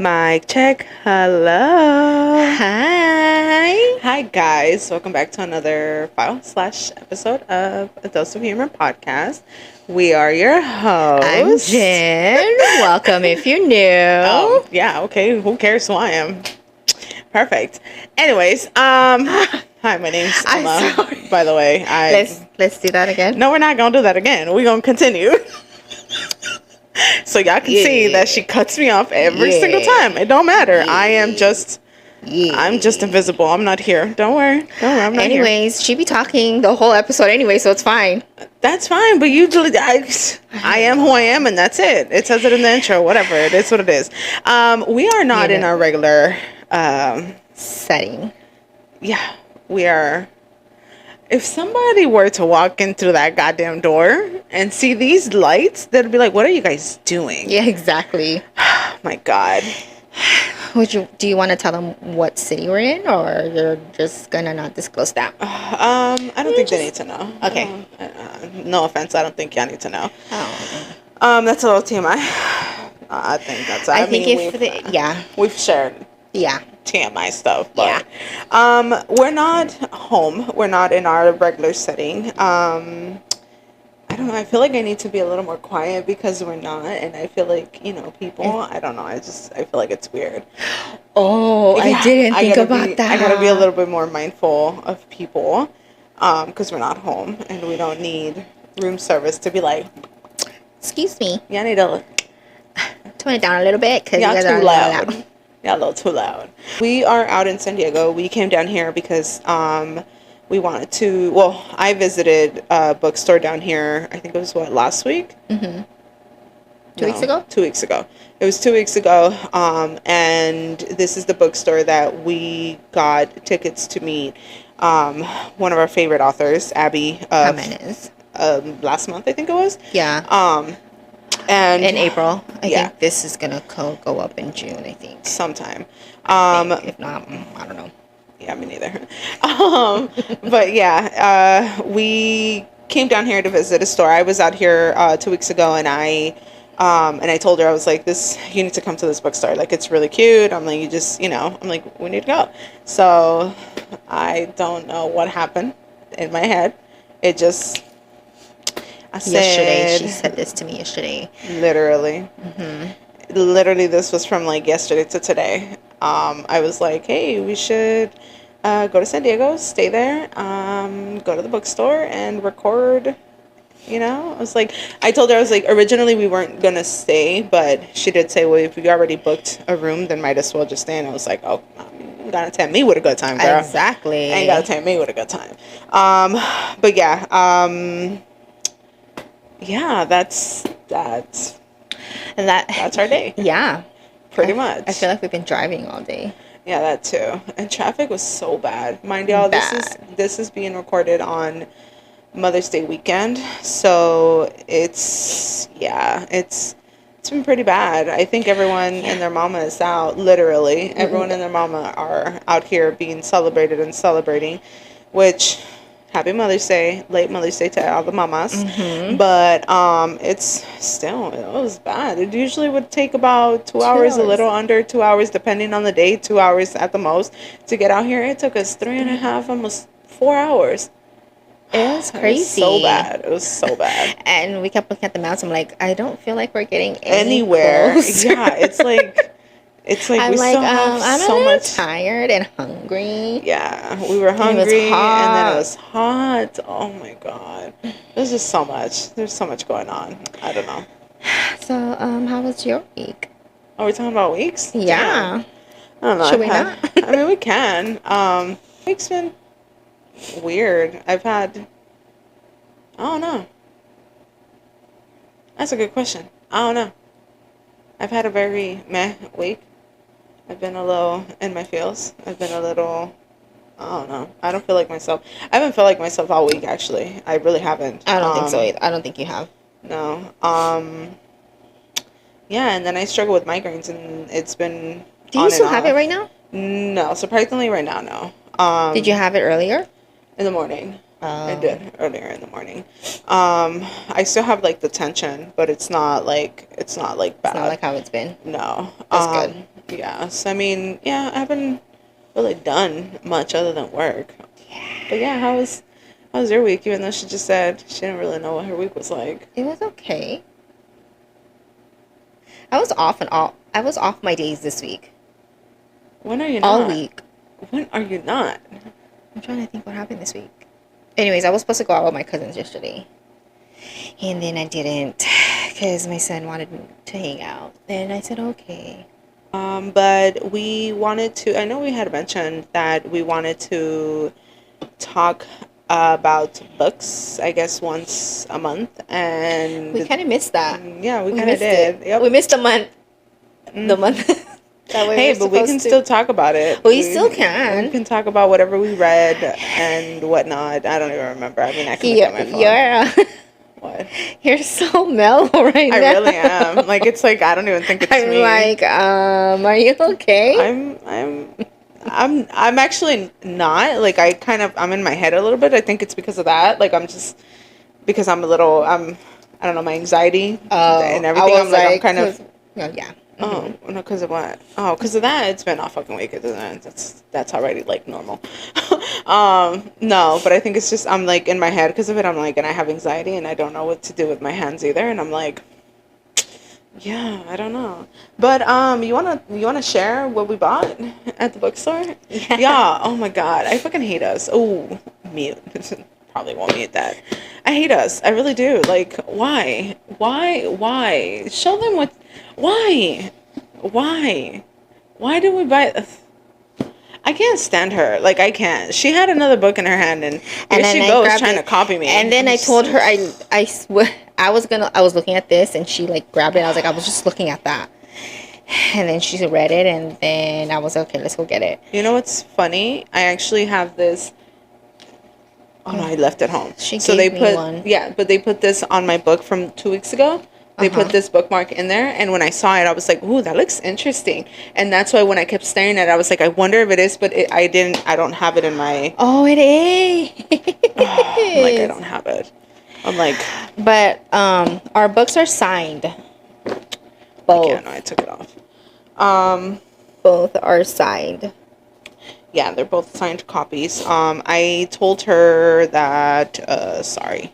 Mic check. Hello. Hi. Hi, guys. Welcome back to another file/episode of A Dose of Humor podcast. We are your I'm hosts. Jen. Welcome if you're new. Yeah, okay. Who cares who I am? Perfect. Anyways, hi, my name's I'm Emma. sorry. By the way, Let's do that again. No, we're not gonna do that again. We're gonna continue. So y'all can see that she cuts me off every single time. It don't matter. I'm just invisible. I'm not here. Don't worry. I'm not here. Anyways, she be talking the whole episode anyway, so it's fine. That's fine, but I am who I am, and that's it. It says it in the intro. Whatever. It is what it is. We are not in our regular setting. Yeah, we are. If somebody were to walk in through that goddamn door and see these lights, they'd be like, "What are you guys doing?" Yeah, exactly. My God. Do you want to tell them what city we're in, or you're just gonna not disclose that? I don't think they need to know. Okay. No offense, I don't think y'all need to know. Oh. That's a little TMI. I think that's. We've shared. Yeah. TMI stuff, but we're not home. We're not in our regular setting. I don't know. I feel like I need to be a little more quiet because we're not, and I feel like people. I don't know. I feel like it's weird. Oh, yeah, I didn't think about that. I gotta be a little bit more mindful of people, because we're not home and we don't need room service to be like, excuse me. Yeah, I need to tone it down a little bit because you guys are loud. Yeah, a little too loud. We are out in San Diego. We came down here because we wanted to. Well, I visited a bookstore down here. I think it was last week. Mm-hmm. 2 weeks ago. 2 weeks ago. It was 2 weeks ago. And this is the bookstore that we got tickets to meet one of our favorite authors, Abby. Jimenez. Last month, I think it was. Yeah. And in April. I think this is gonna go up in June, I think. Sometime. If not, I don't know. Yeah, me neither. But yeah, we came down here to visit a store. I was out here 2 weeks ago, and I told her, I was like, you need to come to this bookstore. Like, it's really cute. I'm like, I'm like, we need to go. So I don't know what happened in my head. It just. Yesterday, she said this to me yesterday. Literally. Mm-hmm. Literally, this was from like yesterday to today. I was like, hey, we should go to San Diego, stay there, go to the bookstore and record. I told her, I was like, originally we weren't going to stay, but she did say, well, if you already booked a room, then might as well just stay. And I was like, oh, you gotta tempt me with a good time, girl. Exactly. Ain't gotta tempt me with a good time. But yeah, yeah, that's our day. Yeah. Pretty much. I feel like we've been driving all day. Yeah, that too. And traffic was so bad. Mind y'all, this is being recorded on Mother's Day weekend. So it's been pretty bad. I think everyone and their mama is out, literally. Mm-hmm. Everyone and their mama are out here being celebrated and celebrating, which Happy Mother's Day, late Mother's Day to all the mamas. Mm-hmm. But it was bad. It usually would take about 2 hours, a little under 2 hours, depending on the day, 2 hours at the most to get out here. It took us 3.5, almost 4 hours. It was crazy. It was so bad. And we kept looking at the maps. I'm like, I don't feel like we're getting anywhere. Closer. Yeah, it's like I'm we still have so much tired and hungry. Yeah, we were hungry, and then it was hot. Oh my God, there's just so much. There's so much going on. I don't know. So, how was your week? Oh, we're talking about weeks? Yeah. I don't know. Should we not? I mean, we can. Week's been weird. I don't know. That's a good question. I don't know. I've had a very meh week. I've been a little in my feels. I've been a little, I don't know. I don't feel like myself. I haven't felt like myself all week, actually. I really haven't. I don't think so either. I don't think you have. No. Yeah, and then I struggle with migraines, and it's been Do you still have it right now? No. Surprisingly, right now, no. Did you have it earlier? In the morning. I did earlier in the morning. I still have like the tension, but it's not like bad. It's not like how it's been. No. That's good. Yes, I mean, yeah, I haven't really done much other than work. But yeah, how was your week? Even though she just said she didn't really know what her week was like. It was okay. I was off my days this week. When are you All not? week. When are you not? I'm trying to think what happened this week. Anyways, I was supposed to go out with my cousins yesterday. And then I didn't because my son wanted me to hang out. And I said, okay. But we wanted to. I know we had mentioned that we wanted to talk about books. I guess once a month, and We kind of missed that. yeah, we We kind of missed it. did. Yep. We missed a month. The month that we Hey, were but we can supposed to. still talk about it. We still We can. can talk about whatever we read and whatnot. I don't even remember. I mean, I can look You're, at my phone. What? you're so mellow right now. I really am. Like, it's like I don't even think it's I'm me. like, are you okay? I'm actually not. Like, I'm in my head a little bit. I think it's because of that. Like, I'm just because I don't know, my anxiety and everything. I'm like, I'm kind of. Oh, yeah. Oh, no, because of what? Oh, because of that, it's been all fucking week. That's already, like, normal. No, but I think it's just, I'm, like, in my head because of it, I'm, like, and I have anxiety, and I don't know what to do with my hands either, and I'm, like, yeah, I don't know. But, you wanna share what we bought at the bookstore? Yeah, oh, my God, I fucking hate us. Oh, mute. Probably won't mute that. I hate us. I really do. Like, why? Why? Show them what. Why? Why did we buy? I can't stand her. Like, I can't. She had another book in her hand, and here she goes trying to copy me. And then I told her I was looking at this, and she like grabbed it. I was like, I was just looking at that. And then she read it, and then I was like, okay, let's go get it. You know what's funny? I actually have this. Oh no, I left it home. So they put one. Yeah, but they put this on my book from 2 weeks ago. They put this bookmark in there, and when I saw it, I was like, "Ooh, that looks interesting." And that's why when I kept staring at it, I was like, "I wonder if it is," but I didn't. I don't have it in my. Oh, it is. I'm like, I don't have it. I'm like, but our books are signed. Both. Yeah, no, I took it off. Both are signed. Yeah, they're both signed copies. I told her that. Sorry.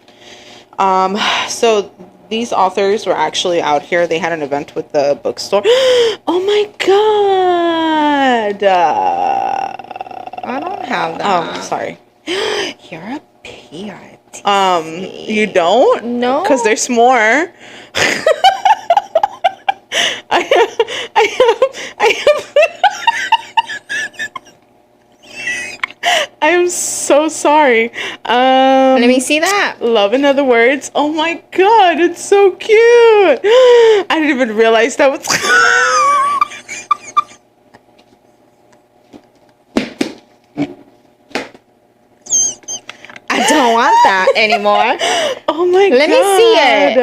So these authors were actually out here. They had an event with the bookstore. Oh my God! I don't have that. Oh, sorry. You're a PRT. You don't? No. Because there's more. I am so sorry. Let me see that. Love in other words. Oh my God, it's so cute. I didn't even realize that was. I don't want that anymore. Oh my God. Let me see it.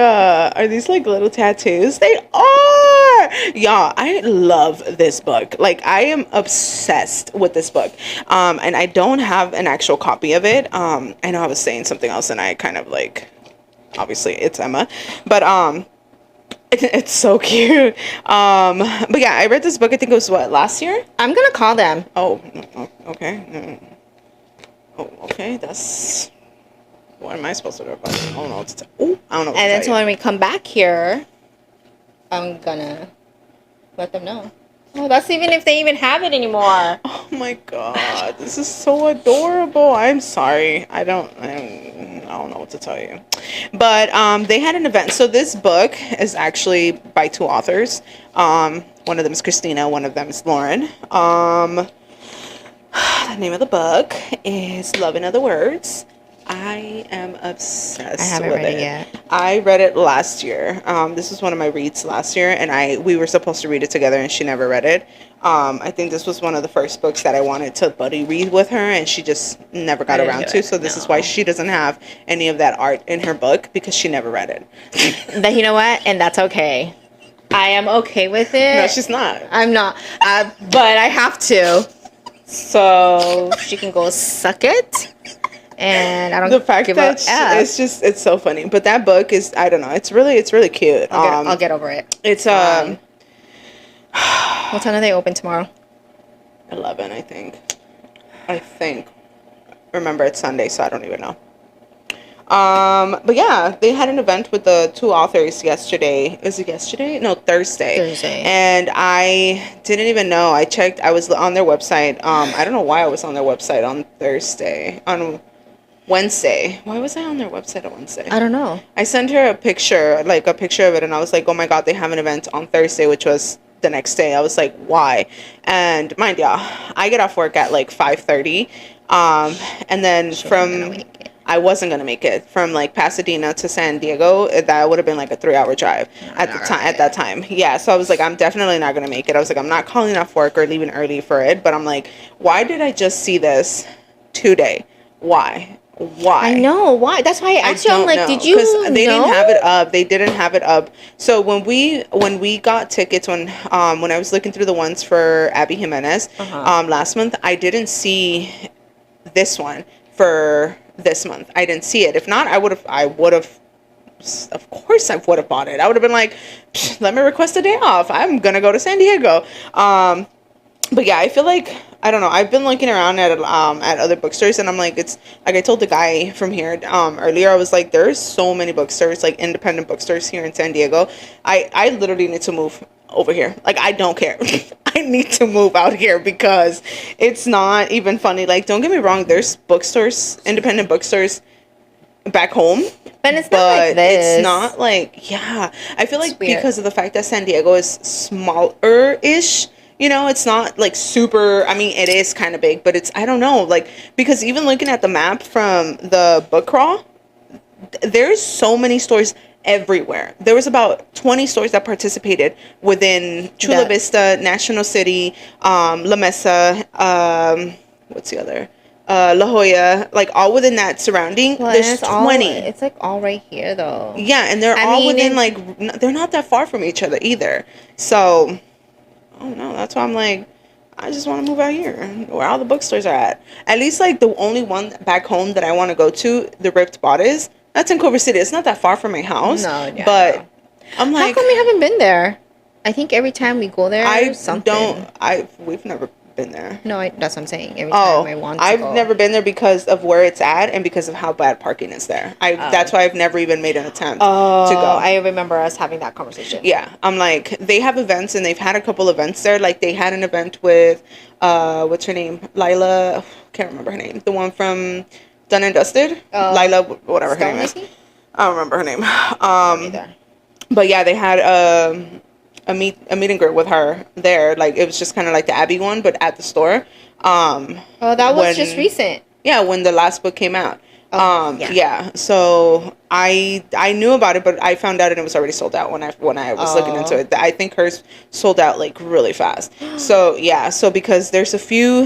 Are these like little tattoos? They are. Y'all, I love this book. Like, I am obsessed with this book. And I don't have an actual copy of it. I know I was saying something else, and I kind of like, obviously it's Emma, but it's so cute. But yeah, I read this book. I think it was last year. I'm gonna call them. Oh, okay. Oh, okay. That's. What am I supposed to do about it? I don't know what to tell. Oh, I don't know. And then so when we come back here, I'm gonna let them know. Oh, that's even if they even have it anymore. Oh my God, this is so adorable. I'm sorry. I don't know what to tell you. But they had an event. So this book is actually by two authors. One of them is Christina. One of them is Lauren. The name of the book is Love in Other Words. I am obsessed I haven't with read it. it yet. I read it last year. This was one of my reads last year, and we were supposed to read it together, and she never read it. I think this was one of the first books that I wanted to buddy read with her, and she just never got around to. So this is why she doesn't have any of that art in her book, because she never read it. But you know what? And that's okay. I am okay with it. No, she's not. I'm not. But I have to. So she can go suck it. And I don't. The fact that it's so funny. But that book is, I don't know. It's really cute. I'll get over it. It's What time are they open tomorrow? 11, I think. Remember, it's Sunday, so I don't even know. But yeah, they had an event with the two authors yesterday. Was it yesterday? No, Thursday. Thursday. And I didn't even know. I checked. I was on their website. I don't know why I was on their website on Thursday. On Wednesday. Why was I on their website on Wednesday? I don't know. I sent her a picture of it, and I was like, oh my God, they have an event on Thursday, which was the next day. I was like, why? And mind y'all, I get off work at like 5:30. And then I wasn't gonna make it from like Pasadena to San Diego. That would have been like a 3-hour drive at that time. Yeah, so I was like, I'm definitely not gonna make it. I was like, I'm not calling off work or leaving early for it. But I'm like, why did I just see this today? Why? I know why. That's why I asked you. I'm like, know. Did you know? They didn't have it up. They didn't have it up. So when we got tickets, when I was looking through the ones for Abby Jimenez last month, I didn't see this one for this month. I didn't see it. If not, I would have. Of course, I would have bought it. I would have been like, let me request a day off. I'm gonna go to San Diego. But yeah, I feel like, I don't know, I've been looking around at other bookstores, and I'm like, it's like I told the guy from here earlier, I was like, there's so many bookstores, like independent bookstores here in San Diego. I literally need to move over here. Like, I don't care. I need to move out here because it's not even funny. Like, don't get me wrong, there's bookstores, independent bookstores back home, but it's not like this. It's not like, yeah, I feel like because of the fact that San Diego is smaller-ish. You know, it's not like super, I mean, it is kind of big, but it's, I don't know, like, because even looking at the map from the book crawl, there's so many stores everywhere. There was about 20 stores that participated within Chula Vista, National City, La Mesa, what's the other? La Jolla, like all within that surrounding. Well, there's 20. It's like all right here, though. Yeah, and they're all within, like, they're not that far from each other either. So, oh no, that's why I'm like, I just want to move out here where all the bookstores are at. At least, like, the only one back home that I want to go to, the Ripped Bodice, that's in Culver City. It's not that far from my house. No, yeah, but I'm like, how come we haven't been there? I think every time we go there, we've never been there. No, that's what I'm saying. Every time I want to I've never been there because of where it's at and because of how bad parking is there. That's why I've never even made an attempt to go. I remember us having that conversation. Yeah, I'm like, they have events, and they've had a couple events there. Like, they had an event with what's her name, Lila, can't remember her name, the one from Done and Dusted, Lila, whatever her name is. I don't remember her name. But yeah, they had a meet and greet with her there. Like, it was just kind of like the Abby one, but at the store. That was just recent. Yeah, when the last book came out. Yeah. So I knew about it, but I found out and it was already sold out when I was looking into it. I think hers sold out like really fast. So yeah. So because there's a few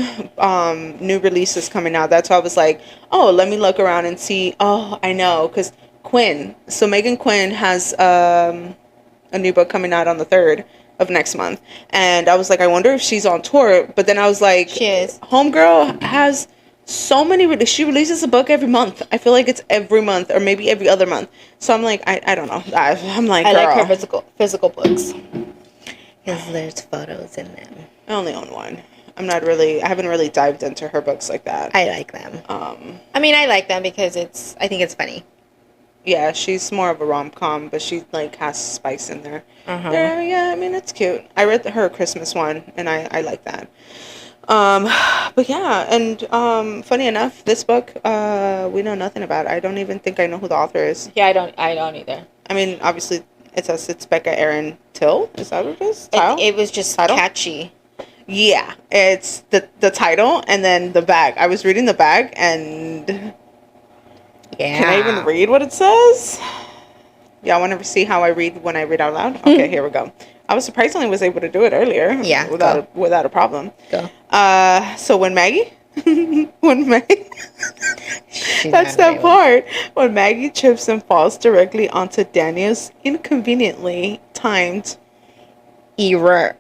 new releases coming out, that's why I was like, oh, let me look around and see. Oh, I know, because Quinn. So Megan Quinn has a new book coming out on the 3rd of next month, and I was like, I wonder if she's on tour. But then I was like, she is. Homegirl has so many. She releases a book every month. I feel like it's every month or maybe every other month. So I'm like, I don't know. I'm like, I like her physical books because there's photos in them. I only own one. I haven't really dived into her books like that. I like them. I mean, I like them because I think it's funny. Yeah, she's more of a rom-com, but she, like, has spice in there. Yeah, I mean, it's cute. I read her Christmas one, and I like that. But yeah, and funny enough, this book, we know nothing about. I don't even think I know who the author is. Yeah, I don't either. I mean, obviously, it's Becca Erin Till. Is that what it is? It was just catchy. Yeah, it's the title and then the back. I was reading the back and... Yeah. Can I even read what it says? Yeah, I want to see how I read when I read out loud. Okay, here we go. I was surprisingly was able to do it earlier. Yeah, without a problem. Go. So when Maggie, that's that part when Maggie trips and falls directly onto Daniel's inconveniently timed error.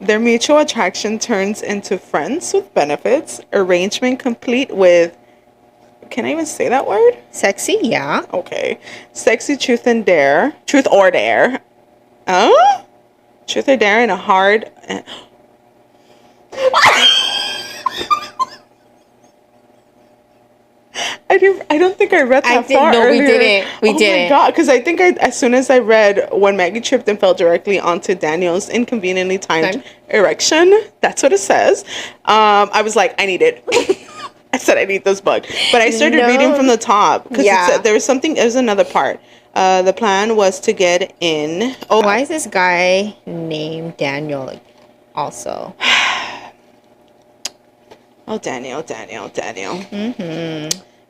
Their mutual attraction turns into friends with benefits. Arrangement complete with. Can I even say that word? Sexy, yeah. Okay. Sexy truth or dare. Truth or Dare in a hard... I don't think I read that far No, earlier. we didn't. We didn't. Oh my god, because I think as soon as I read when Maggie tripped and fell directly onto Daniel's inconveniently timed erection, that's what it says. I was like, I need it. I said I need this book, but I started reading from the top because there was something. There was another part. The plan was to get in. Oh, why is this guy named Daniel? Also. Oh, Daniel.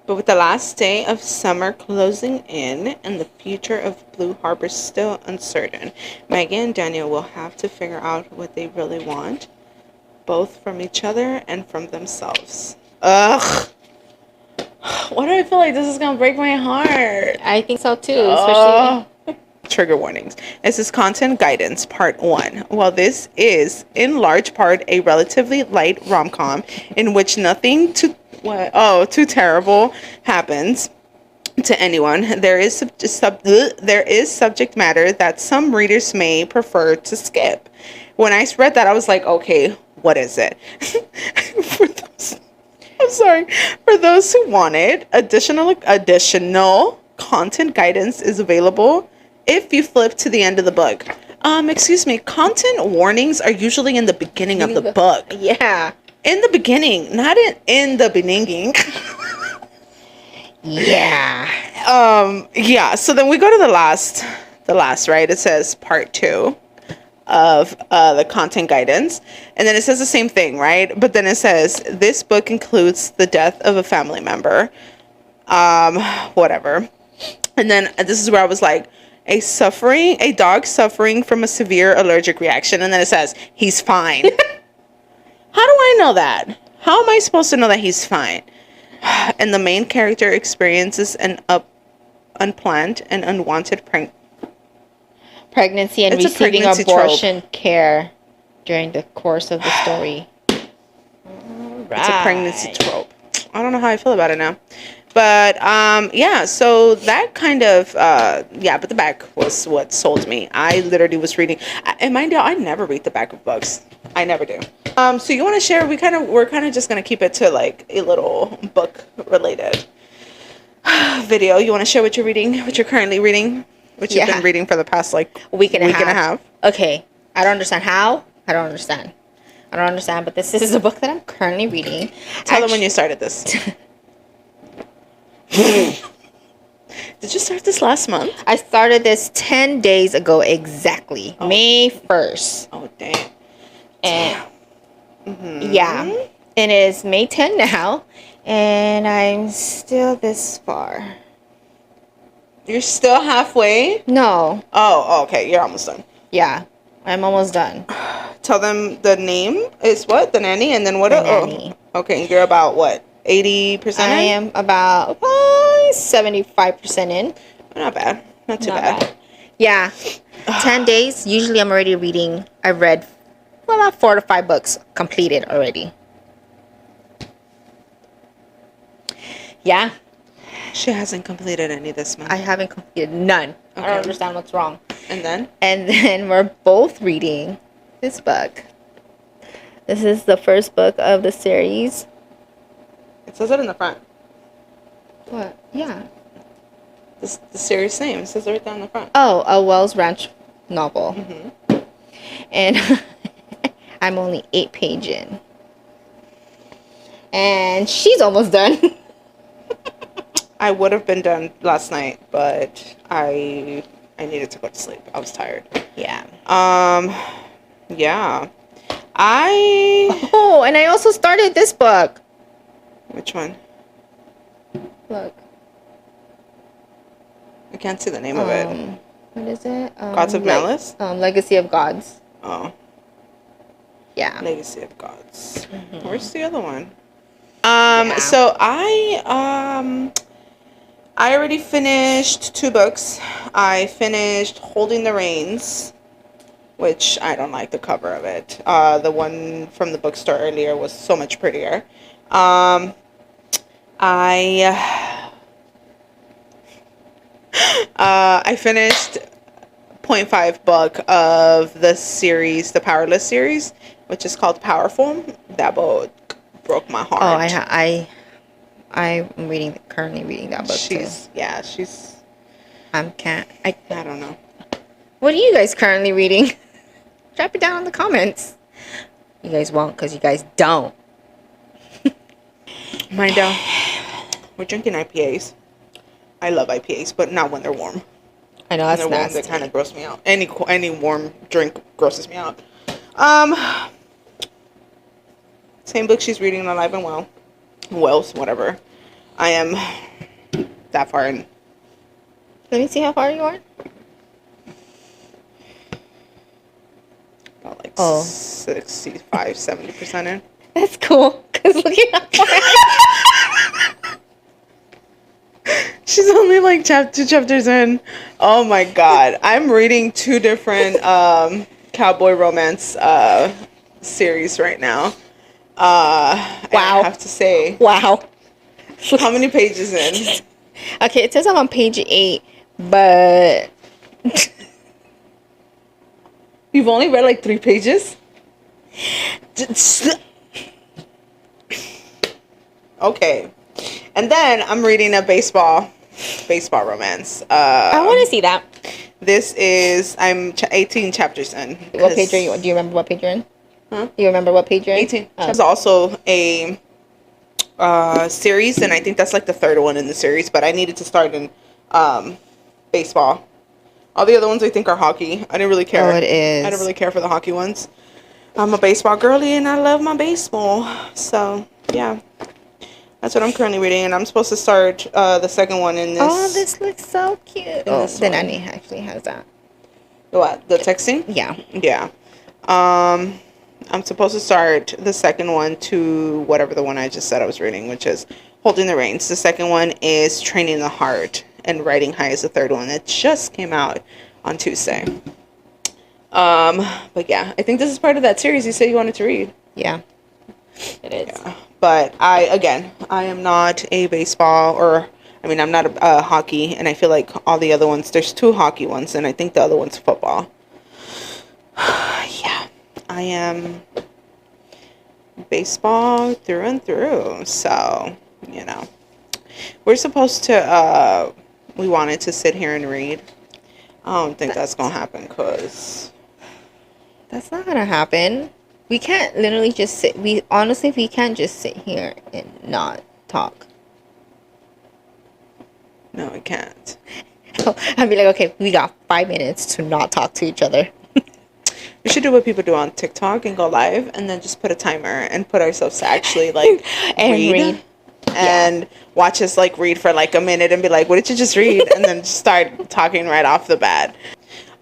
But with the last day of summer closing in and the future of Blue Harbor still uncertain, Maggie and Daniel will have to figure out what they really want, both from each other and from themselves. Ugh. Why do I feel like this is going to break my heart? I think so too, especially... Trigger warnings. This is Content Guidance Part 1. While this is, in large part, a relatively light rom-com in which nothing too terrible happens to anyone, there is subject matter that some readers may prefer to skip. When I read that, I was like, okay, what is it? For those who wanted, additional content guidance is available if you flip to the end of the book. Excuse me, content warnings are usually in the beginning of the book. Yeah. In the beginning, not in the beginning. Yeah. Yeah, so then we go to the last, right? It says part 2 of the content guidance. And then it says the same thing, right? But then it says, this book includes the death of a family member. Whatever. And then this is where I was like, a dog suffering from a severe allergic reaction. And then it says, he's fine. How do I know that? How am I supposed to know that he's fine? And the main character experiences an unplanned and unwanted pregnancy and receiving abortion care during the course of the story. It's a pregnancy trope. I don't know how I feel about it now. But, yeah, so that kind of, but the back was what sold me. I literally was reading, and mind you, I never read the back of books. I never do. So you want to share, we're kind of just going to keep it to, like, a little book-related video. You want to share what you're reading, what you're currently reading, what you've been reading for the past, like, week and a half. Okay, I don't understand how. I don't understand, but this is a book that I'm currently reading. Tell them when you started this. Did you start this last month? I started this 10 days ago exactly. May 1st. Oh, damn. And yeah, it is May 10 now, and I'm still this far. You're still halfway? No. Oh, okay. You're almost done. Yeah, I'm almost done. Tell them the name is what? The Nanny, and then what? The Nanny. Okay, you're about what? 80%? I am about 75% in. Not bad. Not too bad. Yeah. 10 days. Usually I'm already reading. I've read about 4 to 5 books completed already. Yeah. She hasn't completed any this month. I haven't completed none. Okay. I don't understand what's wrong. And then we're both reading this book. This is the first book of the series. It says it in the front. What? Yeah. The series name. It says it right down in the front. Oh, a Wells Ranch novel. Mm-hmm. And I'm only 8 pages in. And she's almost done. I would have been done last night, but I needed to go to sleep. I was tired. Yeah. Yeah. Oh, and I also started this book. Which one? Look. I can't see the name of it. What is it? Gods of Malice? Legacy of Gods. Oh. Yeah. Legacy of Gods. Mm-hmm. Where's the other one? So I already finished 2 books. I finished Holding the Reins, which I don't like the cover of it. The one from the bookstore earlier was so much prettier. I finished 0.5 book of the series, the Powerless series, which is called Powerful. That book broke my heart. Oh, I'm currently reading that book too. She's. I don't know. What are you guys currently reading? Drop it down in the comments. You guys won't, because you guys don't. Mind out. We're drinking IPAs. I love IPAs, but not when they're warm. I know, that's when they're nasty. warm, they kind of gross me out. Any warm drink grosses me out. Same book she's reading, Alive and Well. Wells, whatever. I am that far in. Let me see how far you are. About like 65, 70% in. That's cool. Because look at how far. She's only like 2 chapters in. Oh my god. I'm reading 2 different cowboy romance series right now. Wow. I have to say. Wow. How many pages in? Okay, it says I'm on page 8, but you've only read like 3 pages? Okay. And then I'm reading a baseball romance. I want to see that. This is, I'm 18 chapters in. What page are you on? Do you remember what page you're in? Huh? Do you remember what page you're in? 18. There's also a series, and I think that's like the 3rd one in the series, but I needed to start in baseball. All the other ones I think are hockey. I didn't really care. Oh, it is. I didn't really care for the hockey ones. I'm a baseball girly, and I love my baseball. So, yeah. That's what I'm currently reading, and I'm supposed to start the second one in this. Oh, this looks so cute. Oh, then Annie actually has that. What? The texting? Yeah. Yeah. I'm supposed to start the second one to whatever the one I just said I was reading, which is Holding the Reins. The second one is Training the Heart, and Riding High is the third one. It just came out on Tuesday. But yeah, I think this is part of that series you said you wanted to read. Yeah. It is. Yeah. But I am not a baseball I'm not a hockey, and I feel like all the other ones, there's 2 hockey ones, and I think the other one's football. Yeah. I am baseball through and through. So, we're supposed to, we wanted to sit here and read. I don't think that's going to happen, because that's not going to happen. We can't literally just sit. We can't just sit here and not talk. No, we can't. I'd be like, okay, we got 5 minutes to not talk to each other. We should do what people do on TikTok and go live, and then just put a timer and put ourselves to actually like read. And watch us like read for like a minute and be like, what did you just read? And then just start talking right off the bat.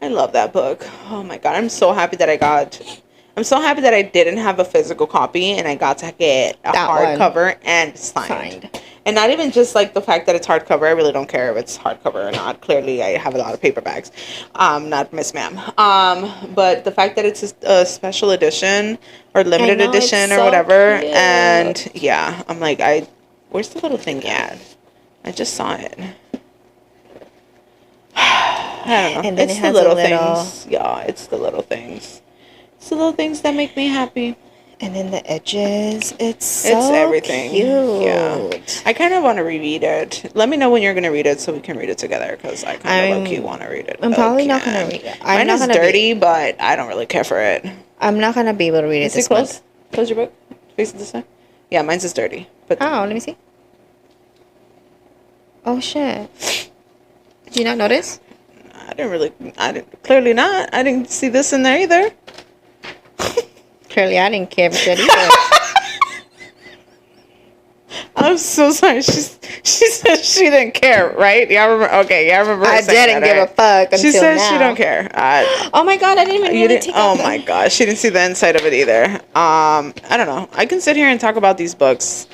I love that book. Oh my god, I'm so happy that I didn't have a physical copy and I got to get a hardcover and signed. And not even just like the fact that it's hardcover. I really don't care if it's hardcover or not. Clearly, I have a lot of paperbacks. Not Miss Ma'am. But the fact that it's a special edition or limited edition or whatever. Cute. And yeah, I'm like, where's the little thing at? I just saw it. I don't know. And then it's the little things. Yeah, it's the little things. It's the little things that make me happy. And then the edges, it's everything. Cute. Yeah, I kind of want to reread it. Let me know when you're gonna read it so we can read it together, because I kind of low-key want to read it. I'm probably not gonna read it. Mine is dirty, but I don't really care for it. I'm not gonna be able to read it this month. Close your book. Face it this way. Yeah, mine's is dirty. But let me see. Oh shit! Did you not notice? Clearly not. I didn't see this in there either. Clearly, I didn't care for that either. I'm so sorry. She said she didn't care, right? Yeah, I remember. Okay, yeah, I remember. I didn't give a fuck until she said now. She don't care. Oh my god, I didn't even really take. Oh my god, she didn't see the inside of it either. I don't know. I can sit here and talk about these books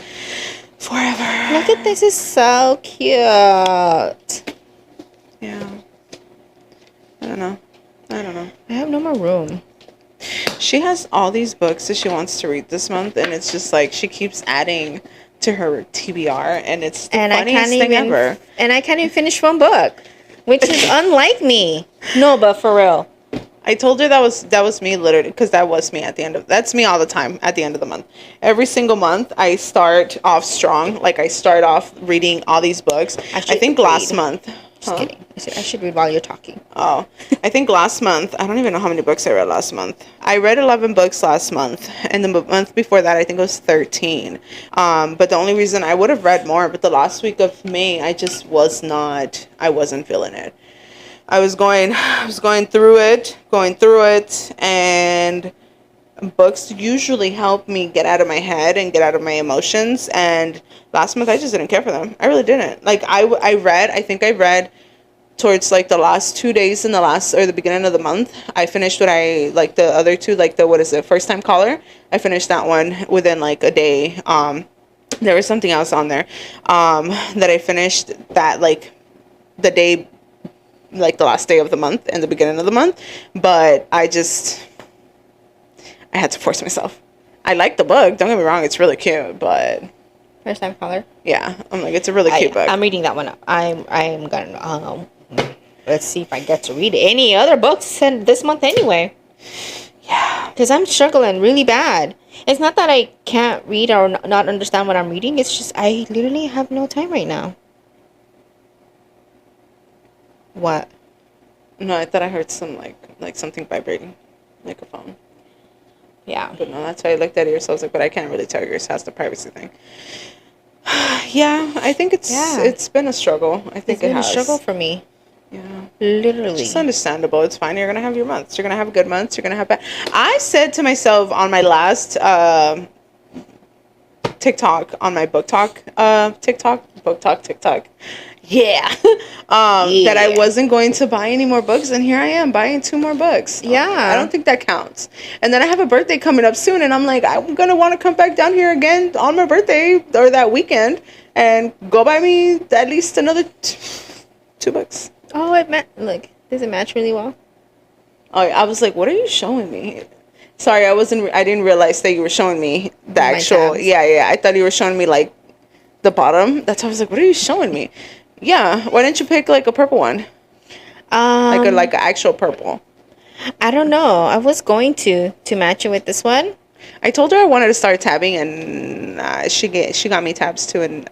forever. Look at this. It's so cute. Yeah. I don't know. I have no more room. She has all these books that she wants to read this month, and it's just like she keeps adding to her TBR, and it's the funniest thing ever. And I can't even finish one book. which is unlike me. No, but for real. I told her that was me literally, because that's me all the time at the end of the month. Every single month I start off strong. Like I start off reading all these books. I think last month. Just kidding. I should read while you're talking. Oh, I think last month, I don't even know how many books I read last month. I read 11 books last month, and the month before that, I think it was 13. But the only reason I would have read more, but the last week of May, I wasn't feeling it. I was going through it, and books usually help me get out of my head and get out of my emotions, and last month I just didn't care for them. I really didn't. Like I think I read towards like the last 2 days in the beginning of the month. I finished what I like the other two, like the what is it, First Time Caller. I finished that one within like a day. There was something else on there that I finished that like the day, like the last day of the month and the beginning of the month, but I had to force myself. I like the book, don't get me wrong, it's really cute, but First Time Caller. Yeah, I'm like, it's a really cute book. I'm reading that one. I'm gonna let's see if I get to read any other books this month anyway. Yeah, because I'm struggling really bad. It's not that I can't read or not understand what I'm reading. It's just I literally have no time right now. What? No, I thought I heard some like something vibrating, like a phone. Yeah. But no, that's why I looked at yours. So I was like, but I can't really tell yours has the privacy thing. Yeah, I think it's been a struggle. I think it's been a struggle for me. Yeah. Literally. It's understandable. It's fine. You're going to have your months. You're going to have good months. You're going to have bad. I said to myself on my last TikTok, on my book talk TikTok. Yeah. That I wasn't going to buy any more books, and here I am buying 2 more books. Yeah. I don't think that counts. And then I have a birthday coming up soon, and I'm like, I'm going to want to come back down here again on my birthday or that weekend and go buy me at least another 2 books. Oh, look, does it match really well? Oh, I was like, what are you showing me? Sorry, I didn't realize that you were showing me the actual, yeah, I thought you were showing me like the bottom. That's why I was like, what are you showing me? Yeah, why didn't you pick like a purple one? Like an actual purple. I don't know. I was going to match it with this one. I told her I wanted to start tabbing, and she got me tabs too, and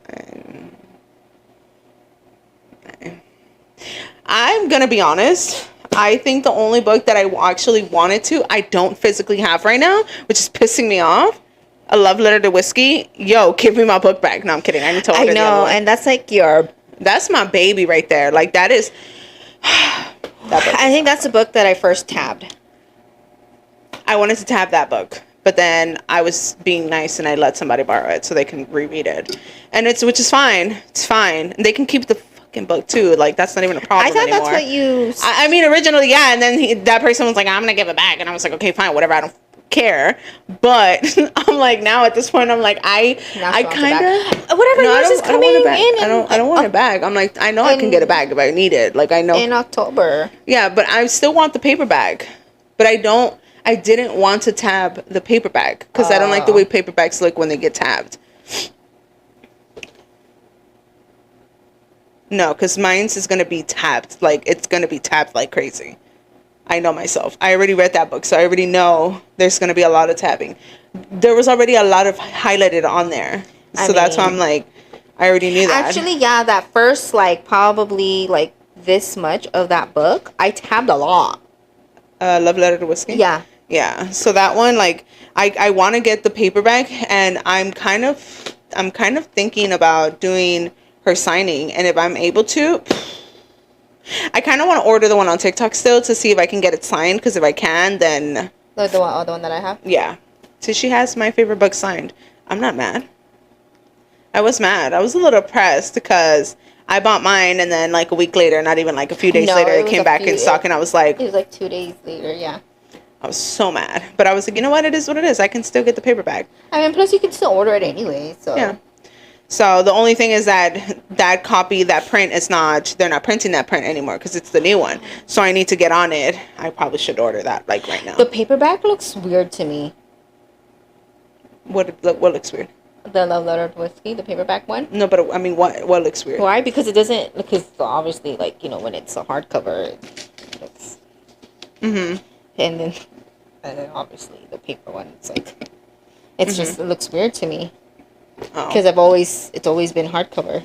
I'm gonna be honest. I think the only book that I actually wanted to, I don't physically have right now, which is pissing me off. A Love Letter to Whiskey. Yo, give me my book back. No, I'm kidding. I need to order the other one. And that's like that's my baby right there. Like that is that book. I think that's the book that I first tabbed. I wanted to tab that book, but then I was being nice and I let somebody borrow it so they can reread it. And which is fine. It's fine. And they can keep the fucking book too. Like that's not even a problem anymore. I thought that's what you I mean originally, yeah, and then that person was like, I'm gonna give it back, and I was like, okay, fine, whatever, I don't care. But I'm like, now at this point I'm like, I kind of whatever. No, yours is coming in. I don't want it back. I'm like, I know I can get it back if I need it. Like I know in October. Yeah, but I still want the paperback. But I didn't want to tab the paperback because I don't like the way paperbacks look when they get tabbed. No, because mine's is going to be tabbed. Like, it's going to be tabbed like crazy. I know myself. I already read that book, so I already know there's going to be a lot of tabbing. There was already a lot of highlighted on there. So that's why I'm like, I already knew that. Actually, yeah, that first, like, probably, like, this much of that book, I tabbed a lot. Love Letter to Whiskey? Yeah. Yeah. So that one, like, I want to get the paperback, and I'm kind of thinking about doing her signing, and if I'm able to, I kind of want to order the one on TikTok still to see if I can get it signed, because if I can, then the one that I have. Yeah, so she has my favorite book signed. I'm not mad. I was mad. I was a little pressed because I bought mine, and then like a week later, not even like a few days later, it came back in stock, and I was like, it was like 2 days later. Yeah, I was so mad, but I was like, you know what, it is what it is. I can still get the paperback. I mean, plus you can still order it anyway, so yeah. So the only thing is that copy, that print is not, they're not printing that print anymore because it's the new one. So I need to get on it. I probably should order that like right now. The paperback looks weird to me. What looks weird? The Love Letter Whiskey, the paperback one. No, but I mean, what looks weird? Why? Because it doesn't. Because obviously, like, when it's a hardcover, it's. Mm-hmm. And then obviously the paper one, it's like, it's just, it looks weird to me. Oh. Because it's always been hardcover.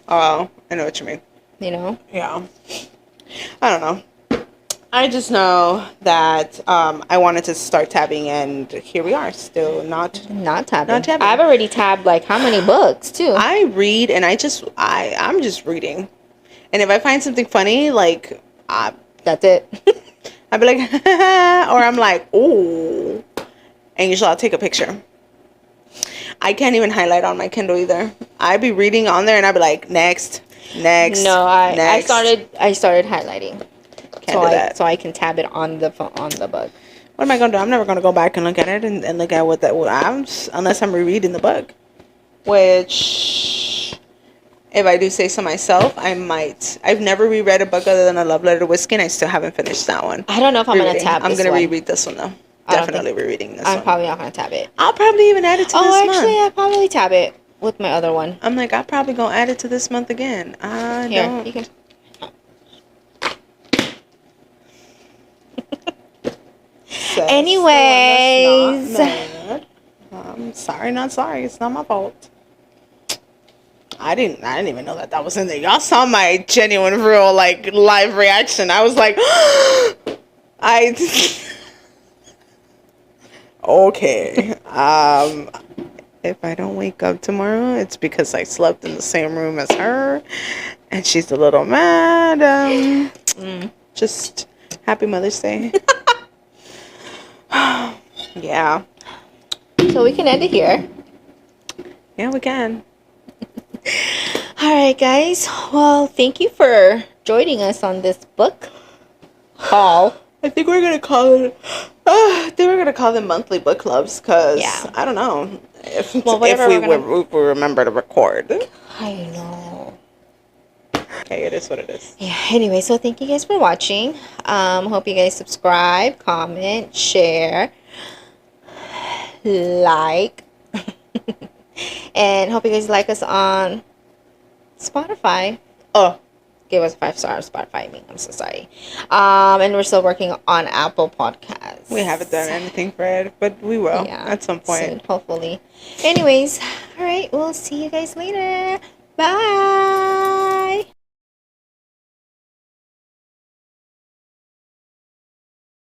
Oh, I know what you mean. You know? Yeah. I don't know. I just know that I wanted to start tabbing, and here we are, still not tabbing. Not tabbing. I've already tabbed like how many books too? I read, and I'm just reading, and if I find something funny, like that's it. I'd be like, or I'm like, ooh, and usually I'll take a picture. I can't even highlight on my Kindle either. I'd be reading on there, and I'd be like, next. No, I started highlighting. So I can tab it on the book. What am I gonna do? I'm never gonna go back and look at it and look at what unless I'm rereading the book. Which, if I do say so myself, I might. I've never reread a book other than A Love Letter to Whiskey, and I still haven't finished that one. I don't know if I'm gonna tab. I'm gonna reread this one though. Definitely rereading this one. I'm probably not gonna tab it. I'll probably even add it to this month. Oh, actually, I'll probably tab it with my other one. I'm like, I'll probably gonna add it to this month again. Here, you can. Anyways, I'm sorry, not sorry. It's not my fault. I didn't even know that was in there. Y'all saw my genuine, real, like, live reaction. I was like, okay. If I don't wake up tomorrow, it's because I slept in the same room as her, and she's a little mad. Just happy Mother's Day. Yeah. So we can end it here. Yeah, we can. All right, guys. Well, thank you for joining us on this book haul. I think we're gonna call it. I think we're gonna call them monthly book clubs, cause I don't know if we remember to record. I know. Okay, it is what it is. Yeah. Anyway, so thank you guys for watching. Hope you guys subscribe, comment, share, like, and hope you guys like us on Spotify. Oh. Give us 5 stars on Spotify. I'm so sorry. And we're still working on Apple Podcasts. We haven't done anything for it, but we will at some point. Soon, hopefully. Anyways, all right. We'll see you guys later. Bye.